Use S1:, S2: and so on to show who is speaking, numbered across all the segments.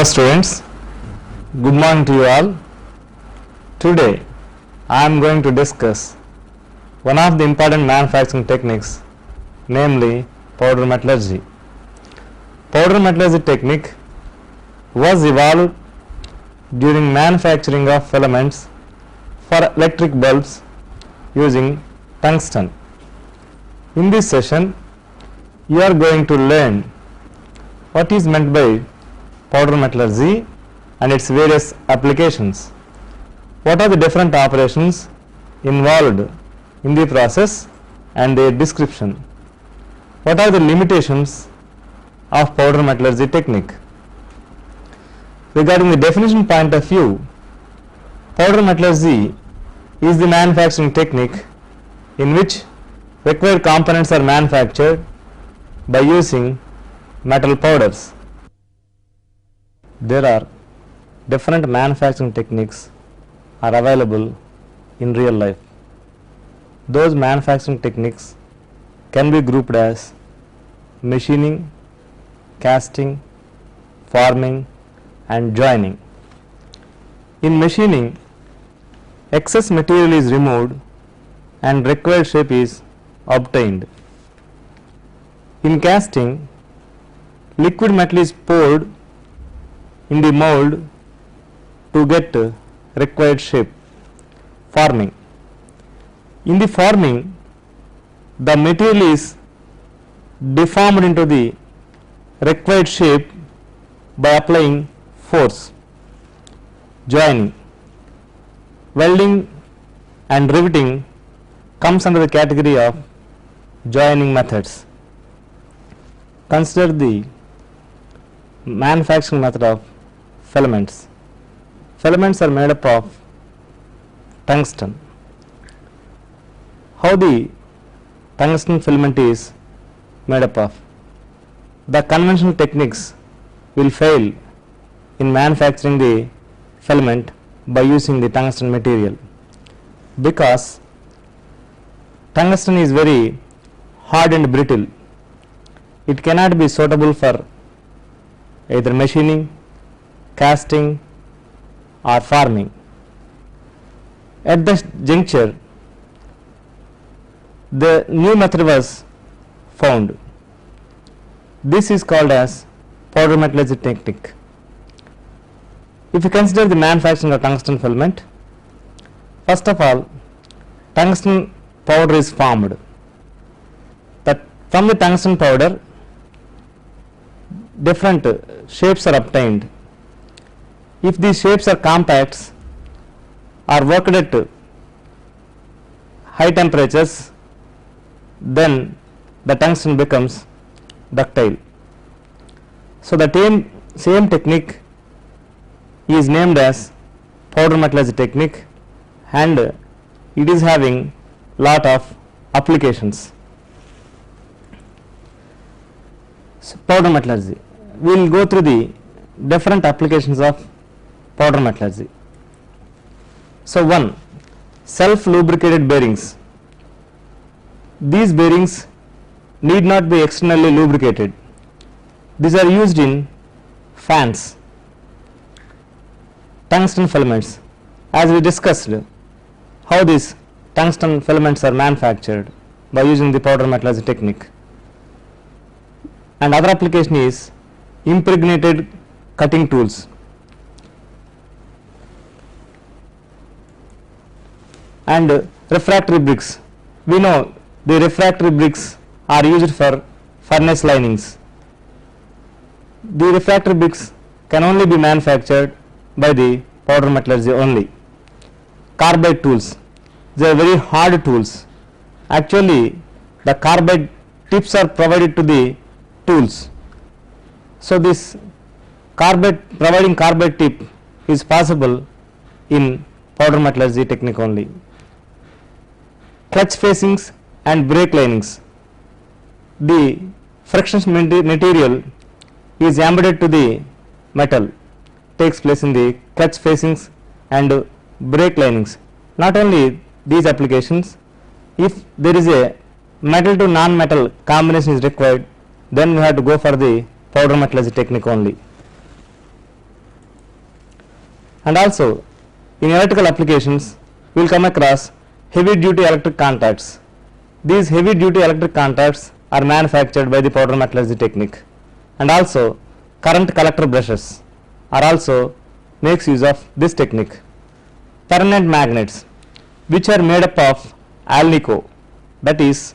S1: Hello students, good morning to you all. Today I am going to discuss one of the important manufacturing techniques, namely powder metallurgy. Powder metallurgy technique was evolved during manufacturing of filaments for electric bulbs using tungsten. In this session, you are going to learn what is meant by powder metallurgy and its various applications. What are the different operations involved in the process and their description? What are the limitations of powder metallurgy technique? Regarding the definition point of view, powder metallurgy is the manufacturing technique in which required components are manufactured by using metal powders. There are different manufacturing techniques are available in real life. Those manufacturing techniques can be grouped as machining, casting, forming and joining. In machining, excess material is removed and required shape is obtained. In casting, liquid metal is poured in the mold to get required shape. Forming. In the forming, the material is deformed into the required shape by applying force. Joining. Welding and riveting comes under the category of joining methods. Consider the manufacturing method of filaments. Filaments are made up of tungsten. How the tungsten filament is made up of? The conventional techniques will fail in manufacturing the filament by using the tungsten material, because tungsten is very hard and brittle. It cannot be suitable for either machining, casting or forming. At this juncture, the new method was found. This is called as powder metallurgy technique. If you consider the manufacturing of tungsten filament, first of all, tungsten powder is formed. That from the tungsten powder, different shapes are obtained. If these shapes are compacts or worked at high temperatures, then the tungsten becomes ductile. So the same technique is named as powder metallurgy technique, and it is having lot of applications. So powder metallurgy, we will go through the different applications of powder metallurgy. So one, self lubricated bearings. These bearings need not be externally lubricated. These are used in fans. Tungsten filaments, as we discussed how these tungsten filaments are manufactured by using the powder metallurgy technique. And other application is impregnated cutting tools. And refractory bricks. We know the refractory bricks are used for furnace linings. The refractory bricks can only be manufactured by the powder metallurgy only. Carbide tools, they are very hard tools. Actually, the carbide tips are provided to the tools. So this providing carbide tip is possible in powder metallurgy technique only. Clutch facings and brake linings. The friction material is embedded to the metal, takes place in the clutch facings and brake linings. Not only these applications, if there is a metal to non-metal combination is required, then we have to go for the powder metallurgy technique only. And also in electrical applications we will come across heavy duty electric contacts. These heavy duty electric contacts are manufactured by the powder metallurgy technique. And also current collector brushes are also makes use of this technique. Permanent magnets, which are made up of alnico, that is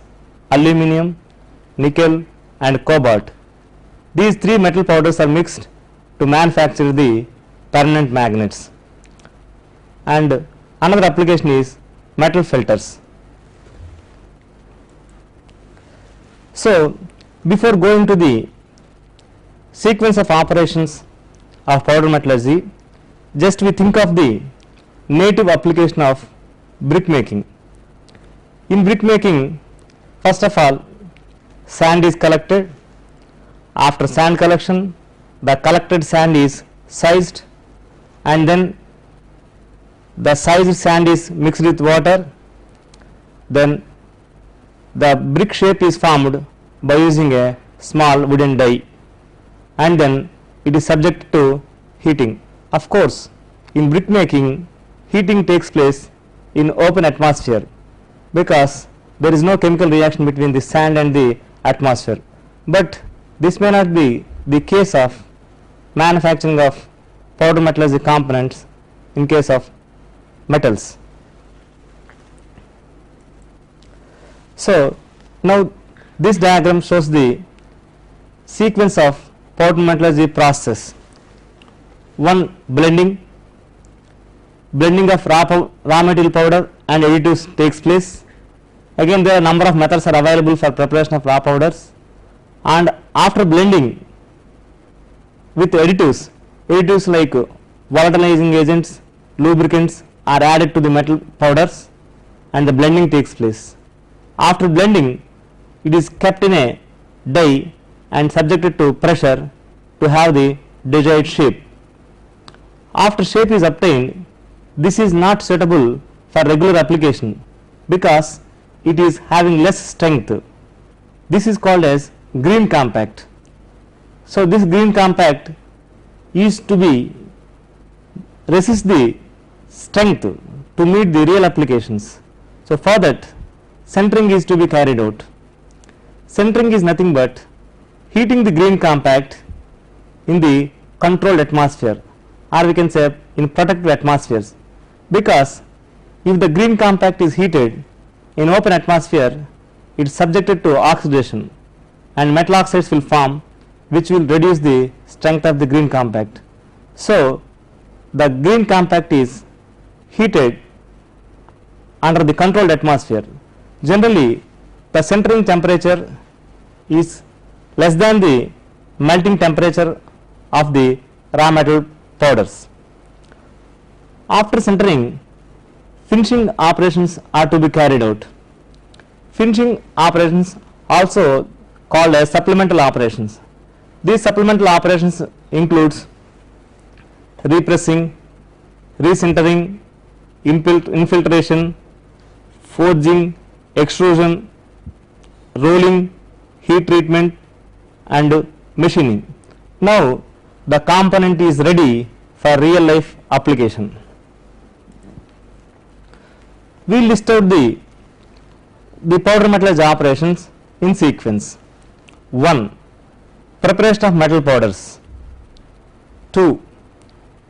S1: aluminum, nickel and cobalt. These three metal powders are mixed to manufacture the permanent magnets. And another application is metal filters. So before going to the sequence of operations of powder metallurgy, just we think of the native application of brick making. In brick making, first of all, sand is collected. After sand collection, the collected sand is sized, and then the sized sand is mixed with water. Then the brick shape is formed by using a small wooden die, and then it is subject to heating. Of course, in brick making, heating takes place in open atmosphere because there is no chemical reaction between the sand and the atmosphere. But this may not be the case of manufacturing of powder metallurgy components in case of metals. So now this diagram shows the sequence of powder metallurgy process. One, blending of raw material powder and additives takes place. Again, there are number of methods are available for preparation of raw powders, and after blending with additives like volatilizing agents, lubricants are added to the metal powders, and the blending takes place. After blending, it is kept in a die and subjected to pressure to have the desired shape. After shape is obtained, this is not suitable for regular application because it is having less strength. This is called as green compact. So this green compact is to be resist the strength to meet the real applications. So for that, centering is to be carried out. Centering is nothing but heating the green compact in the controlled atmosphere, or we can say in protected atmospheres, because if the green compact is heated in open atmosphere, it is subjected to oxidation and metal oxides will form, which will reduce the strength of the green compact. So the green compact is heated under the controlled atmosphere. Generally, the centering temperature is less than the melting temperature of the raw metal powders. After centering, finishing operations are to be carried out. Finishing operations also called as supplemental operations. These supplemental operations includes repressing, recentering, infiltration, forging, extrusion, rolling, heat treatment and machining. Now the component is ready for real life application. We list out the powder metallurgy operations in sequence. 1. Preparation of metal powders. 2.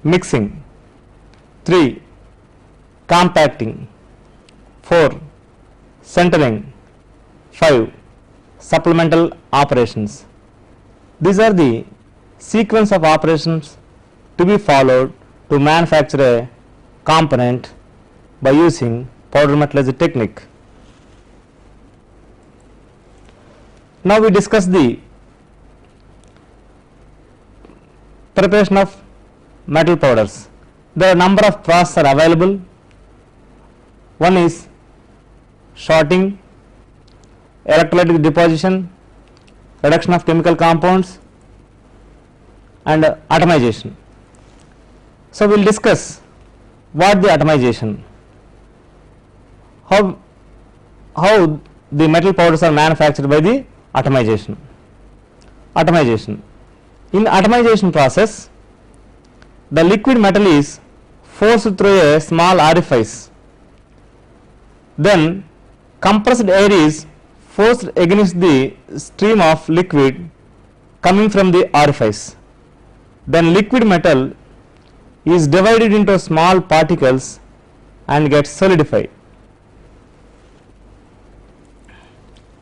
S1: Mixing. 3. Compacting. 4. Centering. 5. Supplemental operations. These are the sequence of operations to be followed to manufacture a component by using powder metallurgy technique. Now we discuss the preparation of metal powders. There are a number of processes are available. One is sorting, electrolytic deposition, reduction of chemical compounds and atomization. So we will discuss what the atomization, how the metal powders are manufactured by the atomization. In atomization process, the liquid metal is forced through a small orifice. Then compressed air is forced against the stream of liquid coming from the orifice. Then liquid metal is divided into small particles and gets solidified.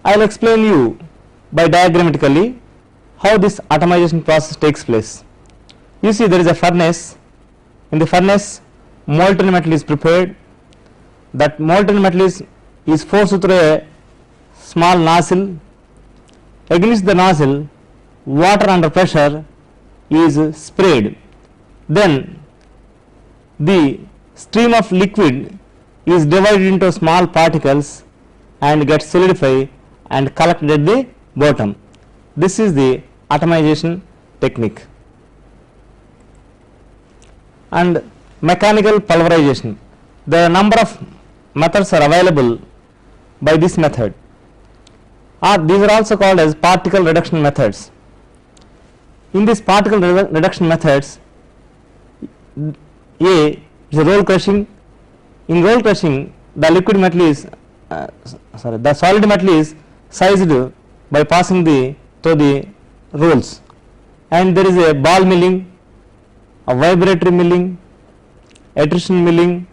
S1: I will explain you by diagrammatically how this atomization process takes place. You see, there is a furnace. In the furnace, molten metal is prepared. That molten metal is forced through a small nozzle. Against the nozzle, water under pressure is sprayed. Then the stream of liquid is divided into small particles and gets solidified and collected at the bottom. This is the atomization technique. And mechanical pulverization. There are a number of methods are available by this method. These are also called as particle reduction methods. In these particle reduction methods, A is a roll crushing. In roll crushing, the liquid metal is the solid metal is sized by passing through the rolls, and there is a ball milling, a vibratory milling, attrition milling,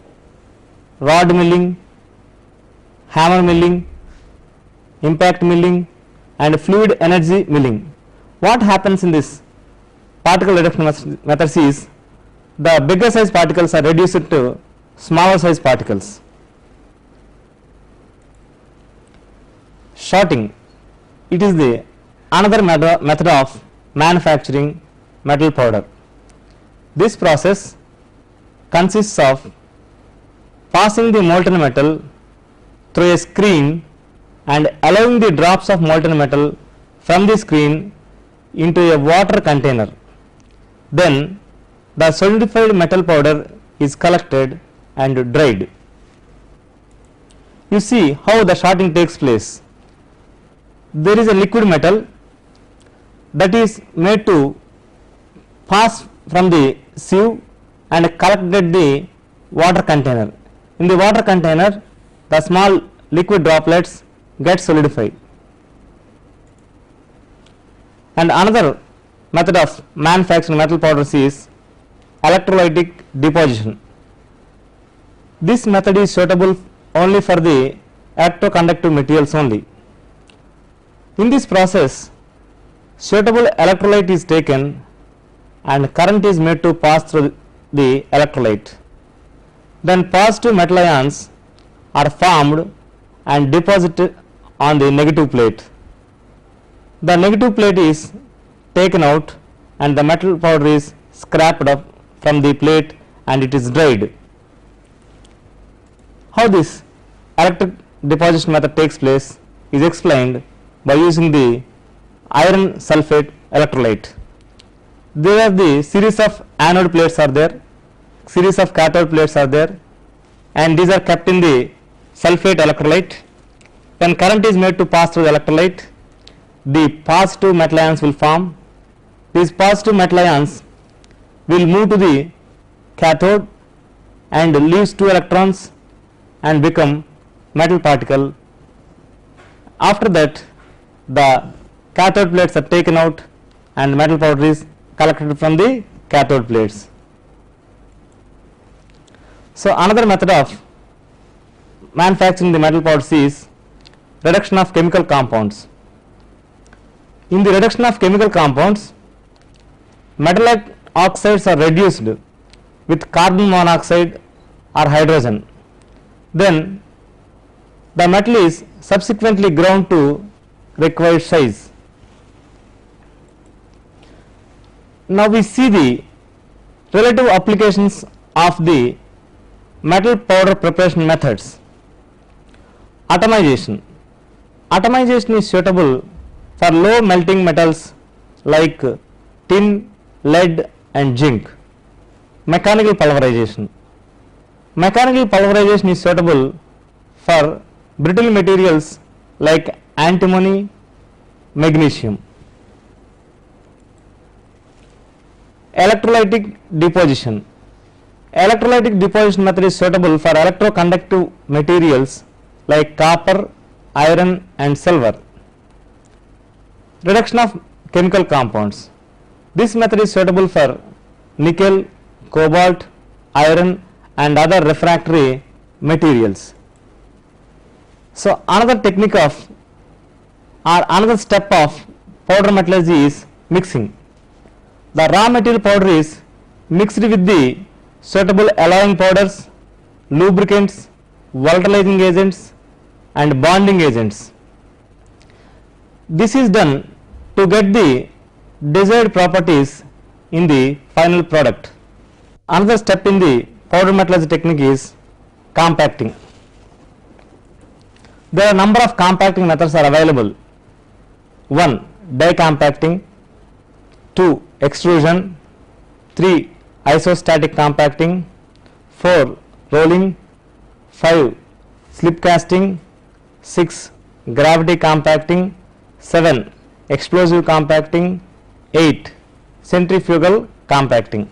S1: rod milling, hammer milling, impact milling, and fluid energy milling. What happens in this particle reduction methods is the bigger size particles are reduced to smaller size particles. Shorting, it is the another method of manufacturing metal powder. This process consists of passing the molten metal through a screen and allowing the drops of molten metal from the screen into a water container. Then the solidified metal powder is collected and dried. You see how the shorting takes place. There is a liquid metal that is made to pass from the sieve and collect at the water container. In the water container, the small liquid droplets get solidified. And another method of manufacturing metal powders is electrolytic deposition. This method is suitable only for the electroconductive materials only. In this process, suitable electrolyte is taken and current is made to pass through the electrolyte. Then positive metal ions are formed and deposited on the negative plate. The negative plate is taken out and the metal powder is scraped up from the plate and it is dried. How this electric deposition method takes place is explained by using the iron sulfate electrolyte. There are the series of anode plates are there, series of cathode plates are there, and these are kept in the sulfate electrolyte. When current is made to pass through the electrolyte, the positive metal ions will form. These positive metal ions will move to the cathode and leaves 2 electrons and become metal particle. After that, the cathode plates are taken out and metal powder is collected from the cathode plates. So another method of manufacturing the metal powders is reduction of chemical compounds. In the reduction of chemical compounds, metallic oxides are reduced with carbon monoxide or hydrogen. Then the metal is subsequently ground to required size. Now we see the relative applications of the metal powder preparation methods. Atomization. Atomization is suitable for low melting metals like tin, lead and zinc. Mechanical pulverization. Mechanical pulverization is suitable for brittle materials like antimony, magnesium. Electrolytic deposition. Electrolytic deposition method is suitable for electroconductive materials like copper, iron and silver. Reduction of chemical compounds. This method is suitable for nickel, cobalt, iron and other refractory materials. So another technique of or another step of powder metallurgy is mixing. The raw material powder is mixed with the suitable alloying powders, lubricants, volatilizing agents and bonding agents. This is done to get the desired properties in the final product. Another step in the powder metallurgy technique is compacting. There are a number of compacting methods are available. 1. Die compacting, 2. Extrusion, 3. Isostatic compacting, 4. Rolling, 5. Slip casting, 6. Gravity compacting, 7. Explosive compacting, 8. Centrifugal compacting.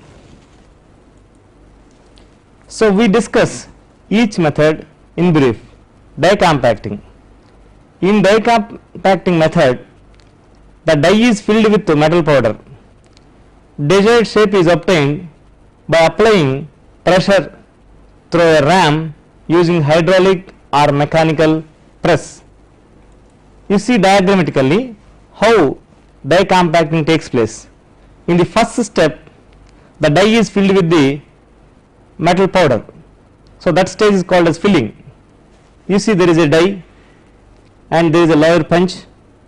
S1: So we discuss each method in brief. Die compacting. In die compacting method, the die is filled with metal powder. Desired shape is obtained by applying pressure through a ram using hydraulic or mechanical press. You see diagrammatically how die compacting takes place. In the first step, the die is filled with the metal powder. So that stage is called as filling. You see there is a die and there is a lever punch.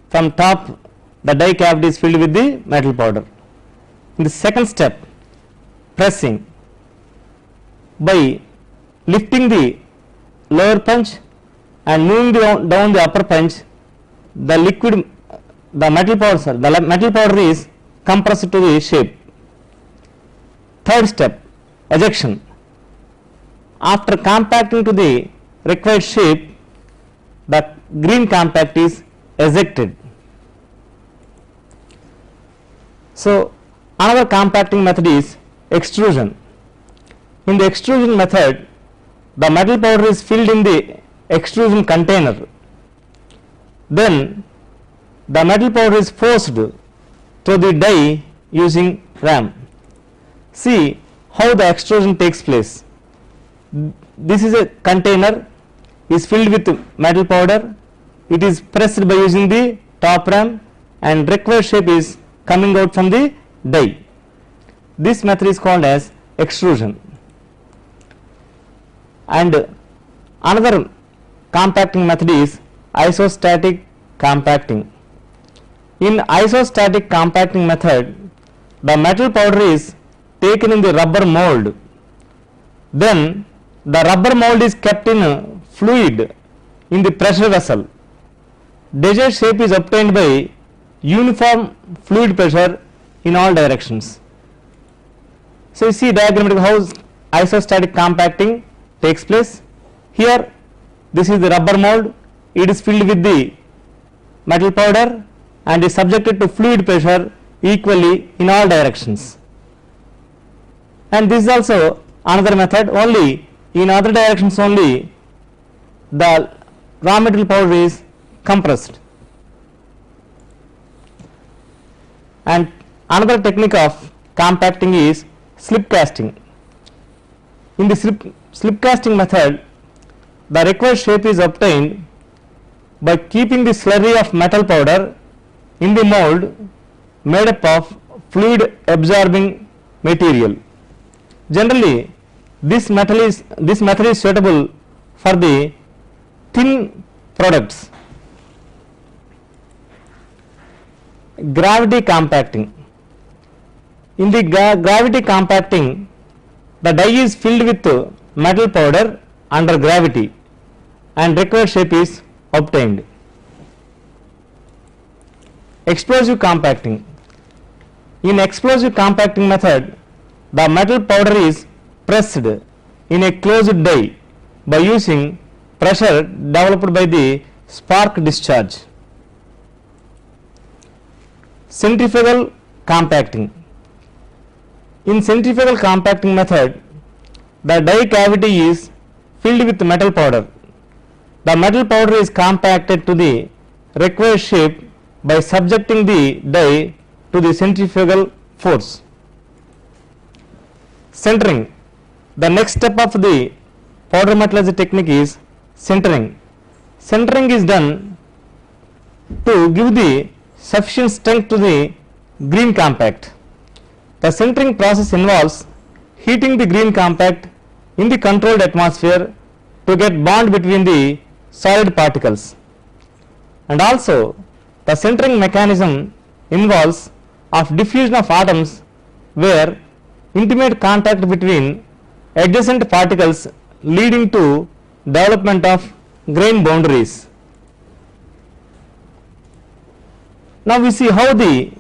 S1: From top, the die cavity is filled with the metal powder. In the second step, pressing. By lifting the lower punch and moving down the upper punch, the metal powder is compressed to the shape. Third step, ejection. After compacting to the required shape, the green compact is ejected. So another compacting method is extrusion. In the extrusion method, the metal powder is filled in the extrusion container. Then the metal powder is forced to the die using ram. See how the extrusion takes place. This is a container is filled with metal powder. It is pressed by using the top ram and required shape is coming out from the die. This method is called as extrusion. And another compacting method is isostatic compacting. In isostatic compacting method, the metal powder is taken in the rubber mold. Then the rubber mold is kept in fluid in the pressure vessel. Desired shape is obtained by uniform fluid pressure in all directions. So you see diagrammatically how isostatic compacting takes place. Here this is the rubber mold, it is filled with the metal powder and is subjected to fluid pressure equally in all directions. And this is also another method, only in other directions only the raw material powder is compressed. And another technique of compacting is slip casting. In the slip casting method, the required shape is obtained by keeping the slurry of metal powder in the mold made up of fluid absorbing material. Generally, this method is suitable for the thin products. Gravity compacting. In the gravity compacting, the die is filled with metal powder under gravity and required shape is obtained. Explosive compacting. In explosive compacting method, the metal powder is pressed in a closed die by using pressure developed by the spark discharge. Centrifugal compacting. In centrifugal compacting method, the die cavity is filled with metal powder. The metal powder is compacted to the required shape by subjecting the die to the centrifugal force. Centering. The next step of the powder metallurgy technique is centering. Centering is done to give the sufficient strength to the green compact. The centering process involves heating the green compact in the controlled atmosphere to get bond between the solid particles. And also the centering mechanism involves of diffusion of atoms where intimate contact between adjacent particles leading to development of grain boundaries. Now we see how the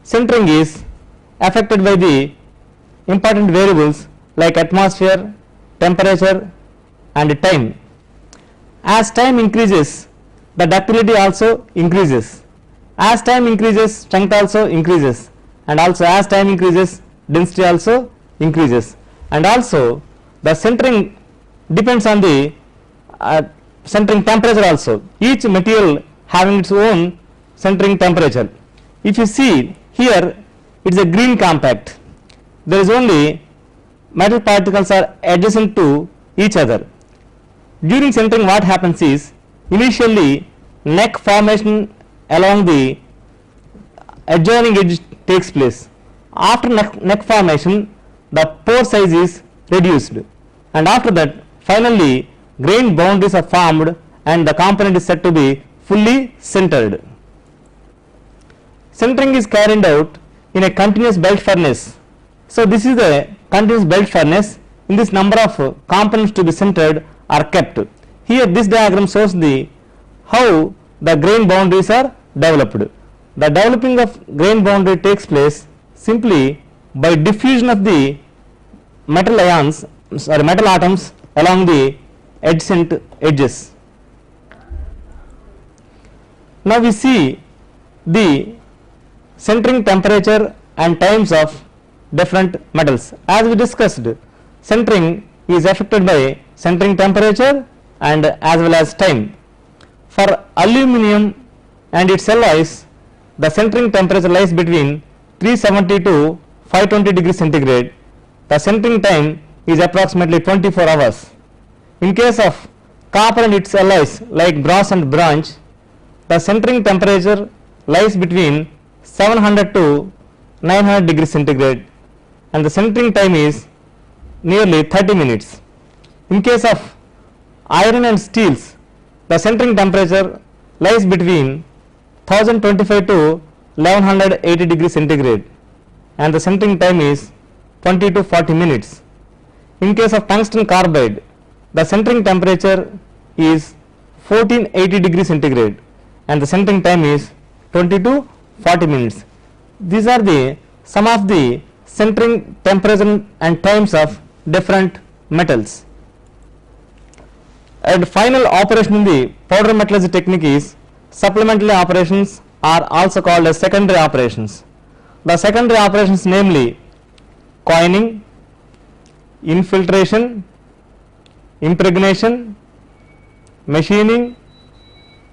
S1: centering is affected by the important variables like atmosphere, temperature and time. As time increases, the ductility also increases. As time increases, strength also increases, and also as time increases, density also increases. And also the centering depends on the centering temperature also. Each material having its own centering temperature. If you see here, it is a green compact. There is only metal particles are adjacent to each other. During centering, what happens is initially neck formation along the adjoining edge takes place. After neck formation, the pore size is reduced, and after that finally grain boundaries are formed and the component is said to be fully centered. Centering is carried out in a continuous belt furnace. So this is the continuous belt furnace. In this, number of components to be centered are kept. Here this diagram shows the how the grain boundaries are developed. The developing of grain boundary takes place simply by diffusion of the metal atoms along the adjacent edges. Now we see the centering temperature and times of different metals. As we discussed, centering is affected by centering temperature and as well as time. For aluminum and its alloys, the centering temperature lies between 370 to 520 degrees centigrade. The centering time is approximately 24 hours. In case of copper and its alloys like brass and bronze, the centering temperature lies between 700 to 900 degrees centigrade and the centering time is nearly 30 minutes. In case of iron and steels, the centering temperature lies between 1025 to 1180 degrees centigrade and the centering time is 20 to 40 minutes. In case of tungsten carbide, the centering temperature is 1480 degrees centigrade and the centering time is 20 to 40 minutes. These are the some of the centering temperature and times of different metals. And final operation in the powder metallurgy technique is supplementary operations are also called as secondary operations. The secondary operations namely coining, infiltration, impregnation, machining,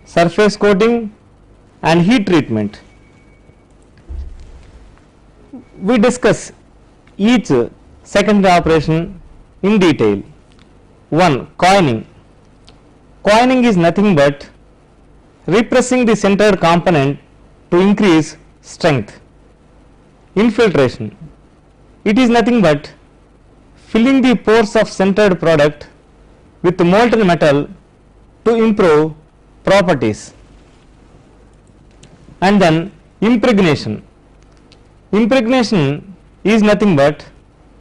S1: surface coating and heat treatment. We discuss each secondary operation in detail. 1. Coining. Coining is nothing but repressing the centered component to increase strength. Infiltration. It is nothing but filling the pores of centered product with molten metal to improve properties. And then impregnation. Impregnation is nothing but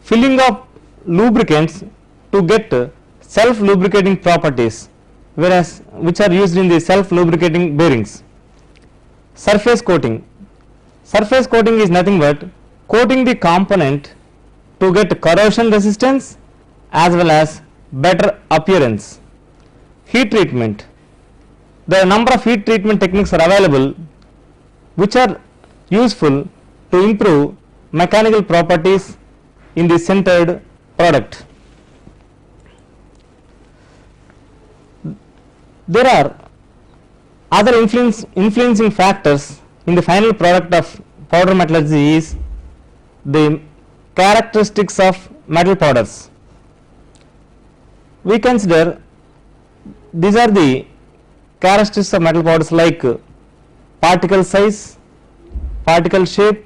S1: filling of lubricants to get self lubricating properties, whereas which are used in the self lubricating bearings. Surface coating. Surface coating is nothing but coating the component to get corrosion resistance as well as better appearance. Heat treatment. The number of heat treatment techniques are available which are useful to improve mechanical properties in the centered product. There are other influencing factors in the final product of powder metallurgy is the characteristics of metal powders. We consider these are the characteristics of metal powders like particle size, particle shape,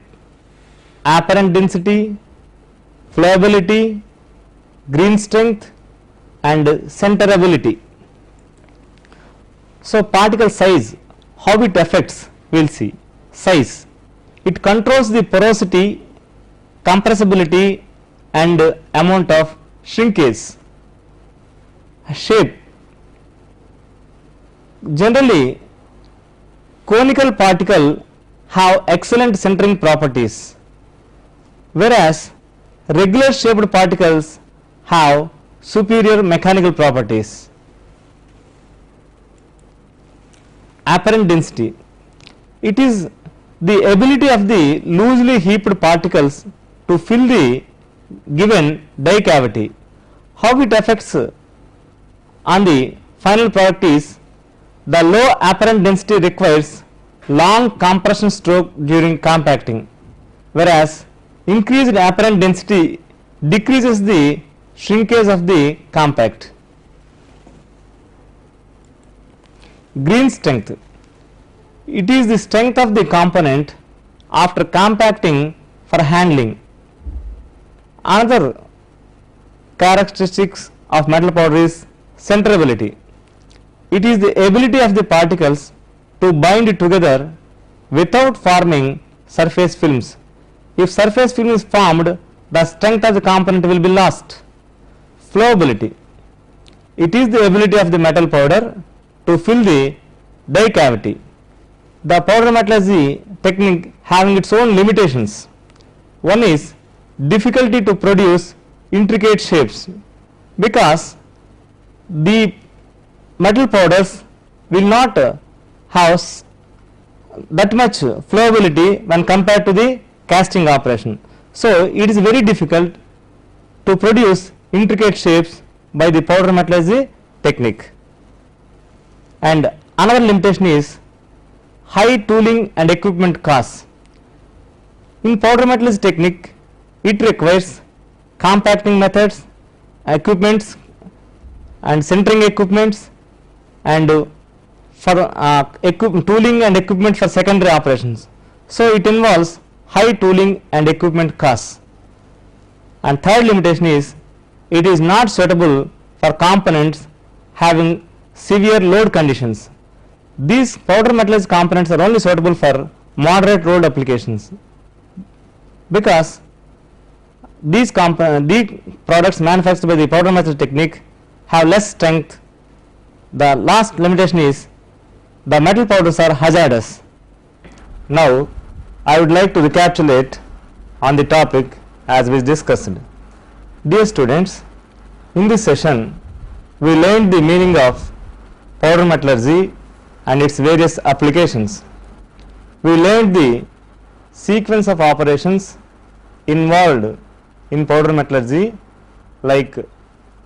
S1: apparent density, flowability, green strength and centerability. So particle size, how it affects, we will see. Size, it controls the porosity, compressibility and amount of shrinkage. Shape, generally conical particle have excellent centering properties, whereas regular shaped particles have superior mechanical properties. Apparent density, it is the ability of the loosely heaped particles to fill the given die cavity. How it affects on the final product is the low apparent density requires long compression stroke during compacting, whereas increased apparent density decreases the shrinkage of the compact. Green strength, it is the strength of the component after compacting for handling. Another characteristics of metal powder is centerability. It is the ability of the particles to bind together without forming surface films. If surface film is formed, the strength of the component will be lost. Flowability, it is the ability of the metal powder to fill the die cavity. The powder metallurgy technique having its own limitations. One is difficulty to produce intricate shapes, because the metal powders will not have that much flowability when compared to the casting operation. So it is very difficult to produce intricate shapes by the powder metallurgy technique. And another limitation is high tooling and equipment costs. In powder metallurgy technique, it requires compacting methods, equipments and centering equipments, and for tooling and equipment for secondary operations. So it involves high tooling and equipment costs. And third limitation is it is not suitable for components having severe load conditions. These powder metallurgy components are only suitable for moderate load applications, because these products manufactured by the powder metallurgy technique have less strength. The last limitation is the metal powders are hazardous. Now I would like to recapitulate on the topic as we discussed. Dear students, in this session we learned the meaning of powder metallurgy and its various applications. We learned the sequence of operations involved in powder metallurgy, like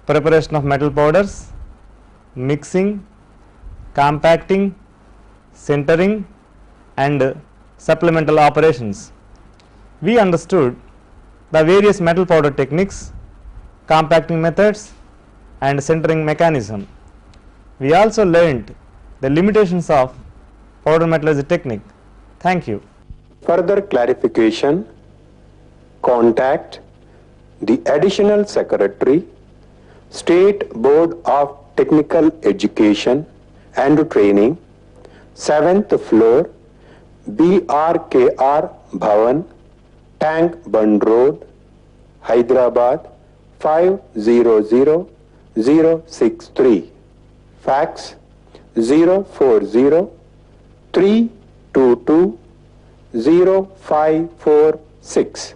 S1: preparation of metal powders, mixing, compacting, centering and supplemental operations. We understood the various metal powder techniques, compacting methods and centering mechanism. We also learned the limitations of powder metallurgy technique. Thank you.
S2: Further clarification, contact the Additional Secretary, State Board of Technical Education and Training, 7th floor, BRKR Bhavan, Tank Bund Road, Hyderabad 500063. Fax 040 322 0546.